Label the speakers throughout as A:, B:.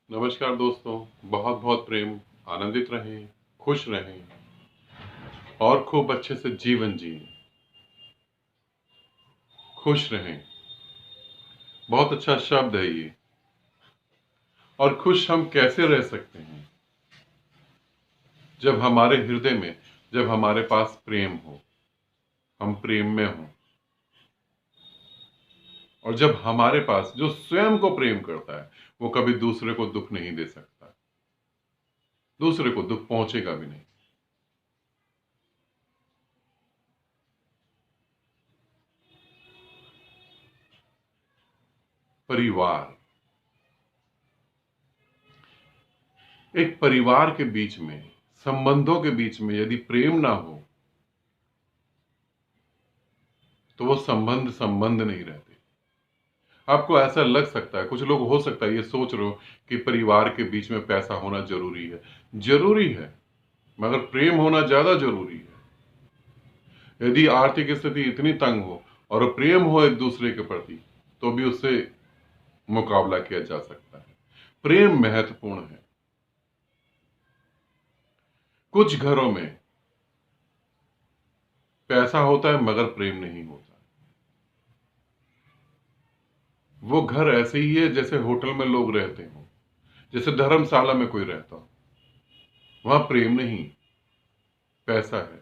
A: नमस्कार दोस्तों, बहुत बहुत प्रेम, आनंदित रहें, खुश रहें और खूब अच्छे से जीवन जिएं, खुश रहें। बहुत अच्छा शब्द है ये। और खुश हम कैसे रह सकते हैं? जब हमारे हृदय में, जब हमारे पास प्रेम हो, हम प्रेम में हों। और जब हमारे पास जो स्वयं को प्रेम करता है, वो कभी दूसरे को दुख नहीं दे सकता, दूसरे को दुख पहुंचेगा भी नहीं। परिवार, एक परिवार के बीच में, संबंधों के बीच में यदि प्रेम ना हो तो वो संबंध संबंध नहीं रहते। आपको ऐसा लग सकता है, कुछ लोग हो सकता है ये सोच रहे हो कि परिवार के बीच में पैसा होना जरूरी है। जरूरी है, मगर प्रेम होना ज्यादा जरूरी है। यदि आर्थिक स्थिति इतनी तंग हो और प्रेम हो एक दूसरे के प्रति, तो भी उससे मुकाबला किया जा सकता है। प्रेम महत्वपूर्ण है। कुछ घरों में पैसा होता है मगर प्रेम नहीं होता। वो घर ऐसे ही है जैसे होटल में लोग रहते हो, जैसे धर्मशाला में कोई रहता हो। वहां प्रेम नहीं, पैसा है।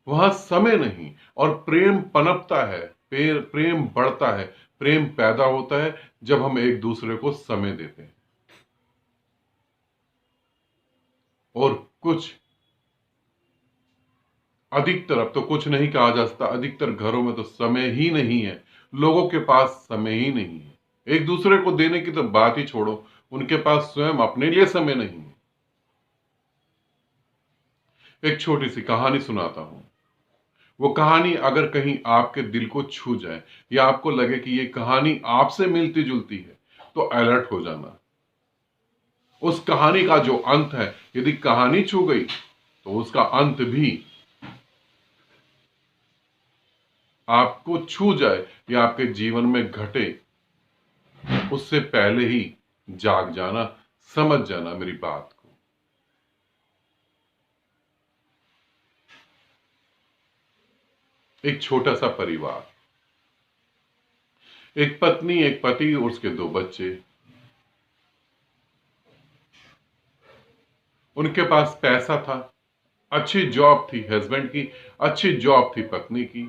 A: वहां समय नहीं, और प्रेम पनपता है, प्रेम बढ़ता है, प्रेम पैदा होता है जब हम एक दूसरे को समय देते हैं। और कुछ, अधिकतर, अब तो कुछ नहीं कहा जा सकता, अधिकतर घरों में तो समय ही नहीं है। लोगों के पास समय ही नहीं है। एक दूसरे को देने की तो बात ही छोड़ो, उनके पास स्वयं अपने लिए समय नहीं है। एक छोटी सी कहानी सुनाता हूं। वो कहानी अगर कहीं आपके दिल को छू जाए, या आपको लगे कि ये कहानी आपसे मिलती जुलती है, तो अलर्ट हो जाना। उस कहानी का जो अंत है, यदि कहानी छू गई तो उसका अंत भी आपको छू जाए या आपके जीवन में घटे, उससे पहले ही जाग जाना, समझ जाना मेरी बात को। एक छोटा सा परिवार, एक पत्नी, एक पति और उसके दो बच्चे। उनके पास पैसा था, अच्छी जॉब थी हस्बैंड की, अच्छी जॉब थी पत्नी की,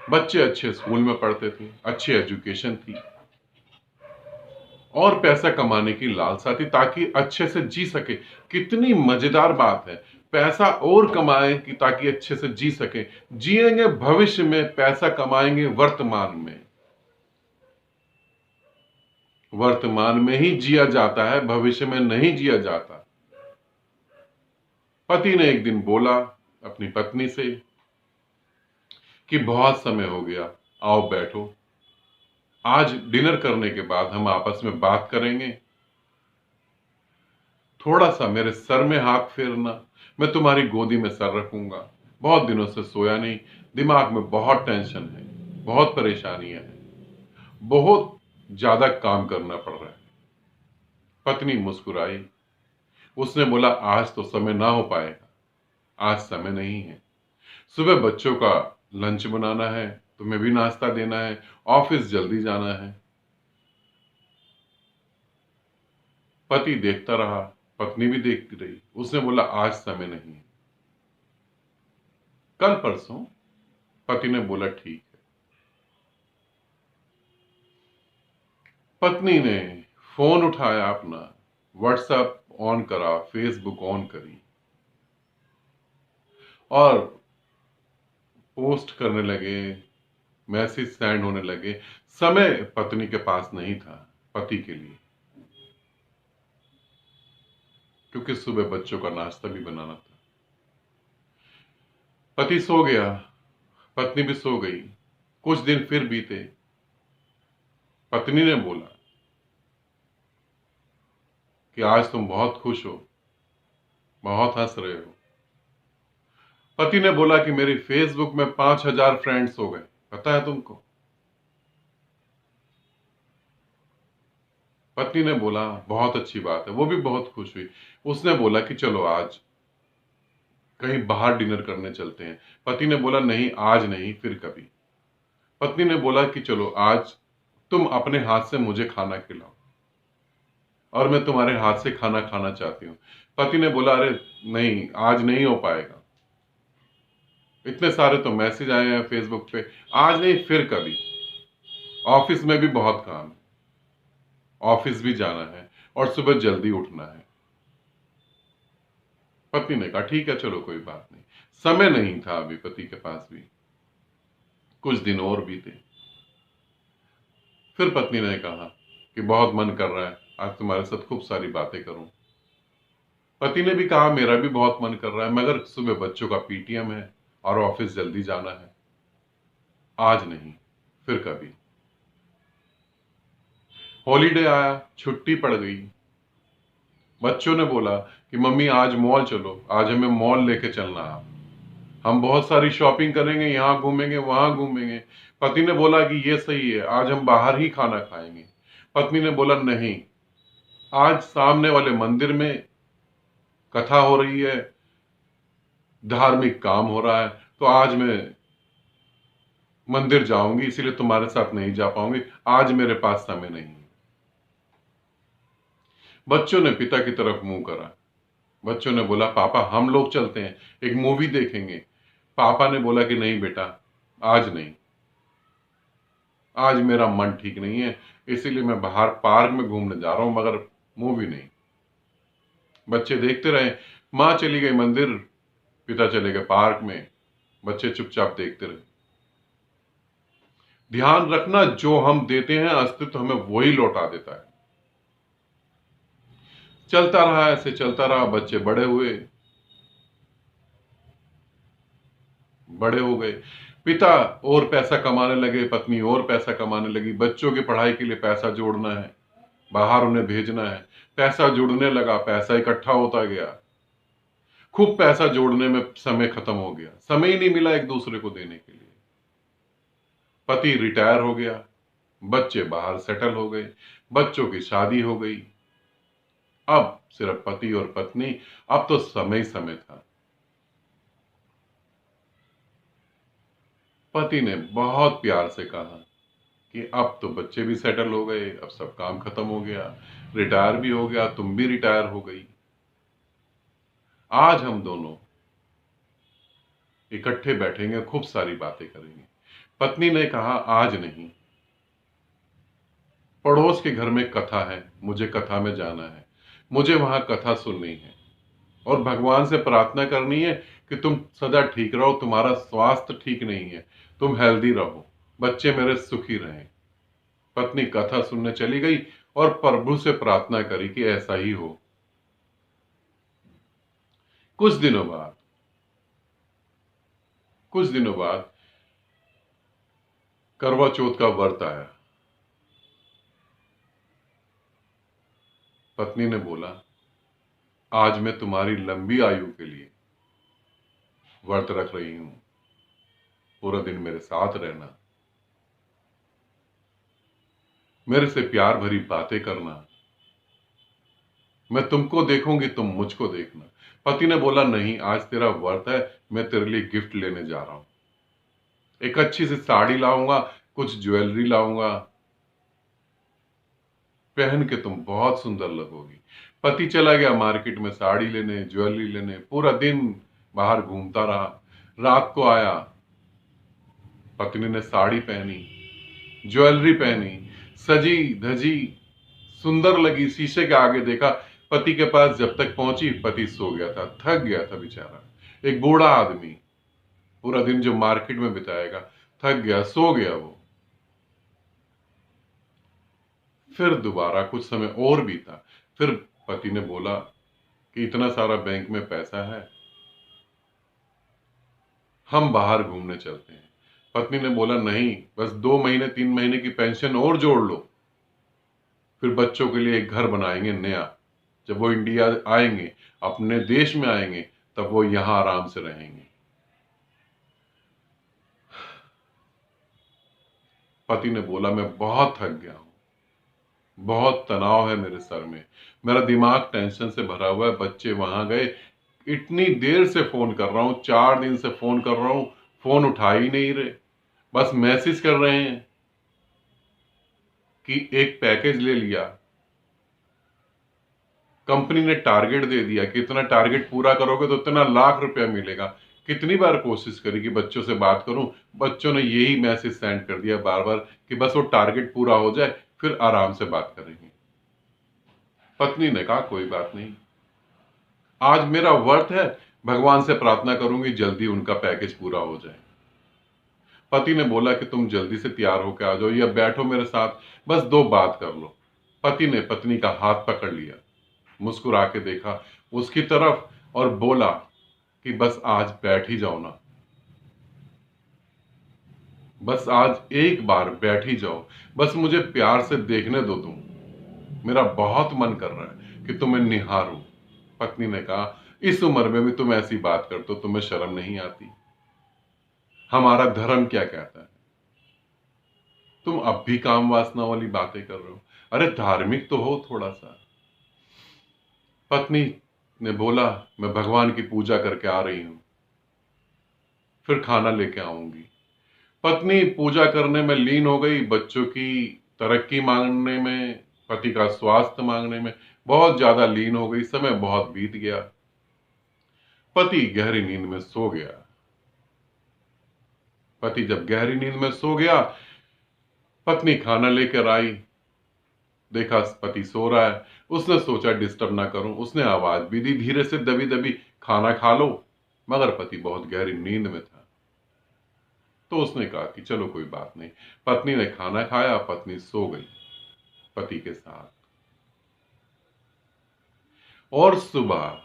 A: बच्चे अच्छे स्कूल में पढ़ते थे, अच्छी एजुकेशन थी, और पैसा कमाने की लालसा थी ताकि अच्छे से जी सके। कितनी मजेदार बात है, पैसा और कमाएं कि ताकि अच्छे से जी सके। जिएंगे भविष्य में, पैसा कमाएंगे वर्तमान में। वर्तमान में ही जिया जाता है, भविष्य में नहीं जिया जाता। पति ने एक दिन बोला अपनी पत्नी से कि बहुत समय हो गया, आओ बैठो, आज डिनर करने के बाद हम आपस में बात करेंगे। थोड़ा सा मेरे सर में हाथ फेरना, मैं तुम्हारी गोदी में सर रखूंगा। बहुत दिनों से सोया नहीं, दिमाग में बहुत टेंशन है, बहुत परेशानियां हैं, बहुत ज्यादा काम करना पड़ रहा है। पत्नी मुस्कुराई। उसने बोला, आज तो समय ना हो पाएगा, आज समय नहीं है। सुबह बच्चों का लंच बनाना है, तुम्हें भी नाश्ता देना है, ऑफिस जल्दी जाना है। पति देखता रहा, पत्नी भी देखती रही। उसने बोला, आज समय नहीं है, कल परसों। पति ने बोला, ठीक है। पत्नी ने फोन उठाया अपना, व्हाट्सएप ऑन करा, फेसबुक ऑन करी, और पोस्ट करने लगे, मैसेज सेंड होने लगे। समय पत्नी के पास नहीं था पति के लिए, क्योंकि सुबह बच्चों का नाश्ता भी बनाना था। पति सो गया, पत्नी भी सो गई। कुछ दिन फिर बीते। पत्नी ने बोला कि आज तुम बहुत खुश हो, बहुत हंस रहे हो। पति ने बोला कि मेरी फेसबुक में 5,000 फ्रेंड्स हो गए, पता है तुमको? पत्नी ने बोला बहुत अच्छी बात है, वो भी बहुत खुश हुई। उसने बोला कि चलो आज कहीं बाहर डिनर करने चलते हैं। पति ने बोला नहीं आज नहीं, फिर कभी। पत्नी ने बोला कि चलो आज तुम अपने हाथ से मुझे खाना खिलाओ और मैं तुम्हारे हाथ से खाना खाना चाहती हूँ। पति ने बोला अरे नहीं आज नहीं हो पाएगा, इतने सारे तो मैसेज आए हैं फेसबुक पे, आज नहीं फिर कभी। ऑफिस में भी बहुत काम है, ऑफिस भी जाना है और सुबह जल्दी उठना है। पत्नी ने कहा ठीक है चलो कोई बात नहीं। समय नहीं था अभी पति के पास भी, कुछ दिन और बीते। फिर पत्नी ने कहा कि बहुत मन कर रहा है आज तुम्हारे साथ खूब सारी बातें करूं। पति ने भी कहा मेरा भी बहुत मन कर रहा है, मगर सुबह बच्चों का पीटीएम है और ऑफिस जल्दी जाना है, आज नहीं फिर कभी। हॉलीडे आया, छुट्टी पड़ गई। बच्चों ने बोला कि मम्मी आज मॉल चलो, आज हमें मॉल लेके चलना है, हम बहुत सारी शॉपिंग करेंगे, यहाँ घूमेंगे वहां घूमेंगे। पति ने बोला कि ये सही है, आज हम बाहर ही खाना खाएंगे। पत्नी ने बोला नहीं, आज सामने वाले मंदिर में कथा हो रही है, धार्मिक काम हो रहा है, तो आज मैं मंदिर जाऊंगी, इसीलिए तुम्हारे साथ नहीं जा पाऊंगी, आज मेरे पास समय नहीं है। बच्चों ने पिता की तरफ मुंह करा। बच्चों ने बोला पापा हम लोग चलते हैं, एक मूवी देखेंगे। पापा ने बोला कि नहीं बेटा, आज नहीं, आज मेरा मन ठीक नहीं है, इसीलिए मैं बाहर पार्क में घूमने जा रहा हूं, मगर मूवी नहीं। बच्चे देखते रहे, मां चली गई मंदिर, पिता चले गए पार्क में, बच्चे चुपचाप देखते रहे। ध्यान रखना जो हम देते हैं अस्तित्व हमें वही लौटा देता है। चलता रहा, ऐसे चलता रहा, बच्चे बड़े हुए, बड़े हो गए। पिता और पैसा कमाने लगे, पत्नी और पैसा कमाने लगी, बच्चों की पढ़ाई के लिए पैसा जोड़ना है, बाहर उन्हें भेजना है। पैसा जुड़ने लगा, पैसा इकट्ठा होता गया, खूब पैसा जोड़ने में समय खत्म हो गया, समय ही नहीं मिला एक दूसरे को देने के लिए। पति रिटायर हो गया, बच्चे बाहर सेटल हो गए, बच्चों की शादी हो गई। अब सिर्फ पति और पत्नी, अब तो समय ही समय था। पति ने बहुत प्यार से कहा कि अब तो बच्चे भी सेटल हो गए, अब सब काम खत्म हो गया, रिटायर भी हो गया, तुम भी रिटायर हो गई, आज हम दोनों इकट्ठे बैठेंगे, खूब सारी बातें करेंगे। पत्नी ने कहा आज नहीं, पड़ोस के घर में कथा है, मुझे कथा में जाना है, मुझे वहां कथा सुननी है और भगवान से प्रार्थना करनी है कि तुम सदा ठीक रहो, तुम्हारा स्वास्थ्य ठीक नहीं है, तुम हेल्दी रहो, बच्चे मेरे सुखी रहें। पत्नी कथा सुनने चली गई और प्रभु से प्रार्थना करी कि ऐसा ही हो। कुछ दिनों बाद कुछ दिनों बाद करवा चौथ का व्रत आया। पत्नी ने बोला आज मैं तुम्हारी लंबी आयु के लिए व्रत रख रही हूं, पूरा दिन मेरे साथ रहना, मेरे से प्यार भरी बातें करना, मैं तुमको देखूंगी तुम मुझको देखना। पति ने बोला नहीं आज तेरा व्रत है, मैं तेरे लिए गिफ्ट लेने जा रहा हूं, एक अच्छी सी साड़ी लाऊंगा, कुछ ज्वेलरी लाऊंगा, पहन के तुम बहुत सुंदर लगोगी। पति चला गया मार्केट में साड़ी लेने, ज्वेलरी लेने, पूरा दिन बाहर घूमता रहा। रात को आया, पत्नी ने साड़ी पहनी, ज्वेलरी पहनी, सजी धजी, सुंदर लगी, शीशे के आगे देखा। पति के पास जब तक पहुंची पति सो गया था, थक गया था बेचारा, एक बूढ़ा आदमी, पूरा दिन जो मार्केट में बिताएगा, थक गया, सो गया वो। फिर दोबारा कुछ समय और बीता। फिर पति ने बोला कि इतना सारा बैंक में पैसा है, हम बाहर घूमने चलते हैं। पत्नी ने बोला नहीं, बस 2 महीने 3 महीने की पेंशन और जोड़ लो, फिर बच्चों के लिए एक घर बनाएंगे नया, जब वो इंडिया आएंगे, अपने देश में आएंगे, तब वो यहां आराम से रहेंगे। पति ने बोला मैं बहुत थक गया हूं, बहुत तनाव है मेरे सर में, मेरा दिमाग टेंशन से भरा हुआ है। बच्चे वहां गए, इतनी देर से फोन कर रहा हूं, 4 दिन से फोन कर रहा हूं, फोन उठा ही नहीं रहे, बस मैसेज कर रहे हैं कि एक पैकेज ले लिया, कंपनी ने टारगेट दे दिया कि इतना टारगेट पूरा करोगे तो इतना लाख रुपया मिलेगा। कितनी बार कोशिश करी कि बच्चों से बात करूं, बच्चों ने यही मैसेज सेंड कर दिया बार बार कि बस वो टारगेट पूरा हो जाए फिर आराम से बात करेंगे। पत्नी ने कहा कोई बात नहीं, आज मेरा व्रत है, भगवान से प्रार्थना करूंगी जल्दी उनका पैकेज पूरा हो जाए। पति ने बोला कि तुम जल्दी से तैयार होकर आ जाओ या बैठो मेरे साथ, बस 2 बात कर लो। पति ने पत्नी का हाथ पकड़ लिया, मुस्कुरा के देखा उसकी तरफ और बोला कि बस आज बैठ ही जाओ ना, बस आज एक बार बैठ ही जाओ, बस मुझे प्यार से देखने दो तुम, मेरा बहुत मन कर रहा है कि तुम्हें निहारूं। पत्नी ने कहा इस उम्र में भी तुम ऐसी बात करते हो, तुम्हें शर्म नहीं आती? हमारा धर्म क्या कहता है? तुम अब भी काम वासना वाली बातें कर रहे हो, अरे धार्मिक तो हो थोड़ा सा। पत्नी ने बोला मैं भगवान की पूजा करके आ रही हूं, फिर खाना लेके आऊंगी। पत्नी पूजा करने में लीन हो गई, बच्चों की तरक्की मांगने में, पति का स्वास्थ्य मांगने में बहुत ज्यादा लीन हो गई। समय बहुत बीत गया, पति गहरी नींद में सो गया। पति जब गहरी नींद में सो गया, पत्नी खाना लेकर आई, देखा पति सो रहा है। उसने सोचा डिस्टर्ब ना करूं, उसने आवाज भी दी धीरे से, दबी दबी, खाना खा लो। मगर पति बहुत गहरी नींद में था, तो उसने कहा कि चलो कोई बात नहीं। पत्नी ने खाना खाया, पत्नी सो गई पति के साथ। और सुबह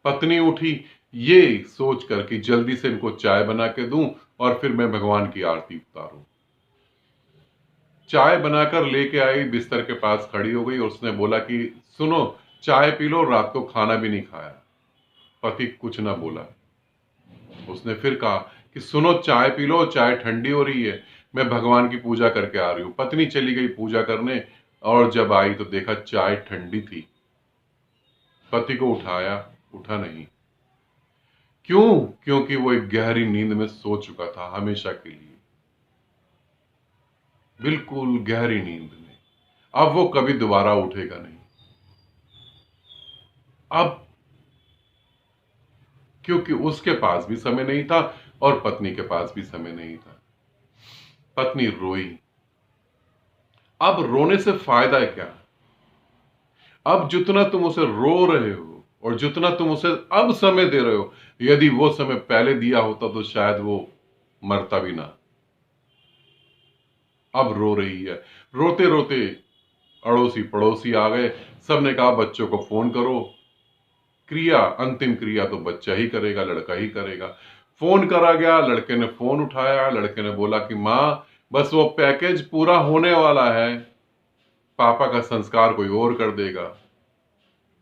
A: पत्नी उठी ये सोच कर कि जल्दी से इनको चाय बना के दूं और फिर मैं भगवान की आरती उतारूं। चाय बनाकर लेके आई, बिस्तर के पास खड़ी हो गई और उसने बोला कि सुनो चाय पी लो, रात को खाना भी नहीं खाया। पति कुछ ना बोला। उसने फिर कहा कि सुनो चाय पी लो, चाय ठंडी हो रही है, मैं भगवान की पूजा करके आ रही हूं। पत्नी चली गई पूजा करने और जब आई तो देखा चाय ठंडी थी। पति को उठाया, उठा नहीं। क्यों? क्योंकि वो एक गहरी नींद में सो चुका था हमेशा के लिए, बिल्कुल गहरी नींद में। अब वो कभी दोबारा उठेगा नहीं। अब क्योंकि उसके पास भी समय नहीं था और पत्नी के पास भी समय नहीं था। पत्नी रोई। अब रोने से फायदा क्या? अब जितना तुम उसे रो रहे हो और जितना तुम उसे अब समय दे रहे हो, यदि वो समय पहले दिया होता तो शायद वो मरता भी ना। अब रो रही है। रोते रोते अड़ोसी पड़ोसी आ गए, सबने कहा बच्चों को फोन करो। क्रिया, अंतिम क्रिया तो बच्चा ही करेगा, लड़का ही करेगा। फोन करा गया, लड़के ने फोन उठाया, लड़के ने बोला कि मां बस वो पैकेज पूरा होने वाला है, पापा का संस्कार कोई और कर देगा,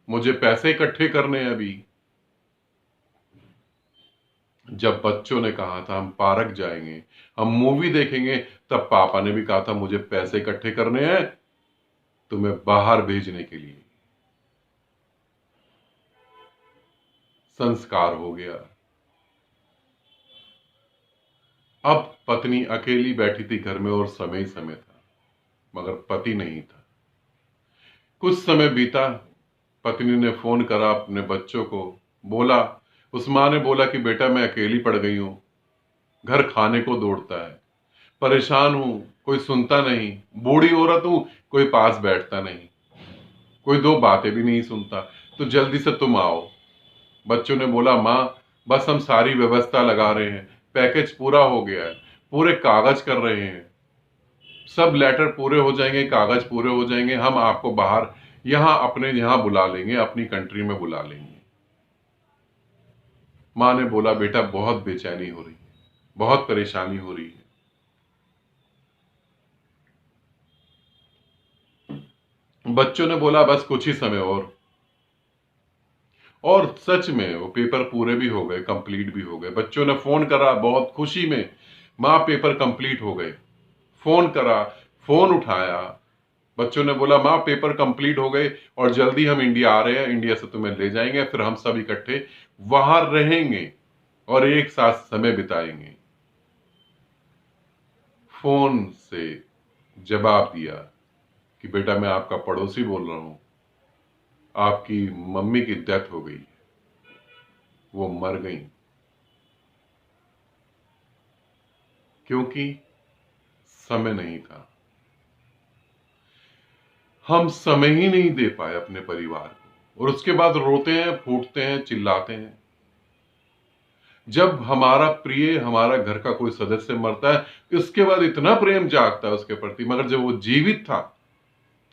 A: मुझे पैसे इकट्ठे करने हैं अभी। जब बच्चों ने कहा था हम पार्क जाएंगे, हम मूवी देखेंगे, तब पापा ने भी कहा था मुझे पैसे इकट्ठे करने हैं तुम्हें बाहर भेजने के लिए। संस्कार हो गया। अब पत्नी अकेली बैठी थी घर में और समय ही समय था, मगर पति नहीं था। कुछ समय बीता, पत्नी ने फोन करा अपने बच्चों को, बोला, उस मां ने बोला कि बेटा मैं अकेली पड़ गई हूं, घर खाने को दौड़ता है, परेशान हूं, कोई सुनता नहीं, बूढ़ी औरत हूं, कोई पास बैठता नहीं, कोई 2 बातें भी नहीं सुनता, तो जल्दी से तुम आओ। बच्चों ने बोला मां बस हम सारी व्यवस्था लगा रहे हैं, पैकेज पूरा हो गया है, पूरे कागज कर रहे हैं, सब लेटर पूरे हो जाएंगे, कागज पूरे हो जाएंगे, हम आपको बाहर यहां अपने यहां बुला लेंगे, अपनी कंट्री में बुला लेंगे। मां ने बोला बेटा बहुत बेचैनी हो रही है, बहुत परेशानी हो रही है। बच्चों ने बोला बस कुछ ही समय और सच में वो पेपर पूरे भी हो गए, कंप्लीट भी हो गए। बच्चों ने फोन करा बहुत खुशी में, मां पेपर कंप्लीट हो गए। फोन करा, फोन उठाया, बच्चों ने बोला माँ पेपर कंप्लीट हो गए और जल्दी हम इंडिया आ रहे हैं, इंडिया से तुम्हें ले जाएंगे, फिर हम सब इकट्ठे वहां रहेंगे और एक साथ समय बिताएंगे। फोन से जवाब दिया कि बेटा मैं आपका पड़ोसी बोल रहा हूं, आपकी मम्मी की डेथ हो गई, वो मर गई क्योंकि समय नहीं था। हम समय ही नहीं दे पाए अपने परिवार को, और उसके बाद रोते हैं, फूटते हैं, चिल्लाते हैं। जब हमारा प्रिय, हमारा घर का कोई सदस्य मरता है, इसके बाद इतना प्रेम जागता है उसके प्रति, मगर जब वो जीवित था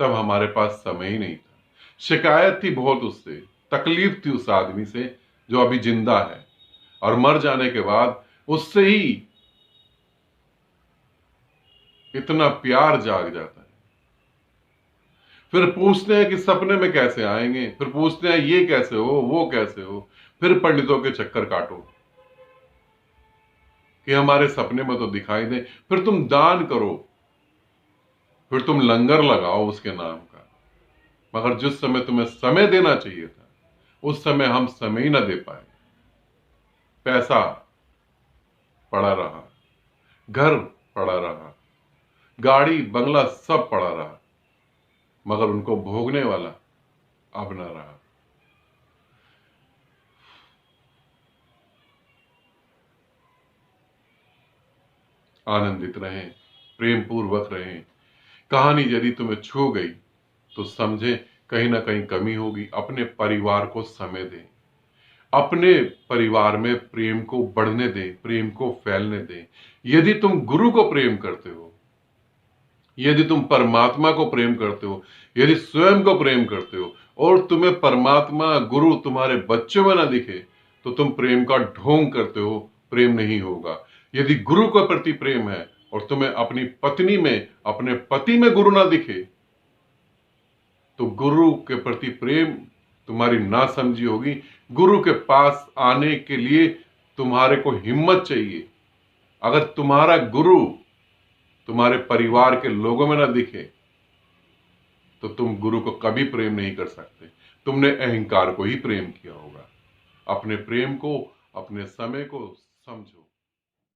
A: तब हमारे पास समय ही नहीं था। शिकायत थी बहुत उससे, तकलीफ थी उस आदमी से जो अभी जिंदा है, और मर जाने के बाद उससे ही इतना प्यार जाग जाता है। फिर पूछते हैं कि सपने में कैसे आएंगे, फिर पूछते हैं ये कैसे हो, वो कैसे हो, फिर पंडितों के चक्कर काटो कि हमारे सपने में तो दिखाई दे, फिर तुम दान करो, फिर तुम लंगर लगाओ उसके नाम का। मगर जिस समय तुम्हें समय देना चाहिए था, उस समय हम समय ही ना दे पाए। पैसा पड़ा रहा, घर पड़ा रहा, गाड़ी बंगला सब पड़ा रहा, मगर उनको भोगने वाला अब ना रहा। आनंदित रहें, प्रेम पूर्वक रहें। कहानी यदि तुम्हें छू गई तो समझे कहीं ना कहीं कमी होगी। अपने परिवार को समय दें, अपने परिवार में प्रेम को बढ़ने दें, प्रेम को फैलने दें। यदि तुम गुरु को प्रेम करते हो, यदि तुम परमात्मा को प्रेम करते हो, यदि स्वयं को प्रेम करते हो, और तुम्हें परमात्मा गुरु तुम्हारे बच्चों में ना दिखे, तो तुम प्रेम का ढोंग करते हो, प्रेम नहीं होगा। यदि गुरु के प्रति प्रेम है और तुम्हें अपनी पत्नी में, अपने पति में गुरु ना दिखे, तो गुरु के प्रति प्रेम तुम्हारी नासमझी होगी। गुरु के पास आने के लिए तुम्हारे को हिम्मत चाहिए। अगर तुम्हारा गुरु तुम्हारे परिवार के लोगों में ना दिखे, तो तुम गुरु को कभी प्रेम नहीं कर सकते। तुमने अहंकार को ही प्रेम किया होगा। अपने प्रेम को, अपने समय को समझो।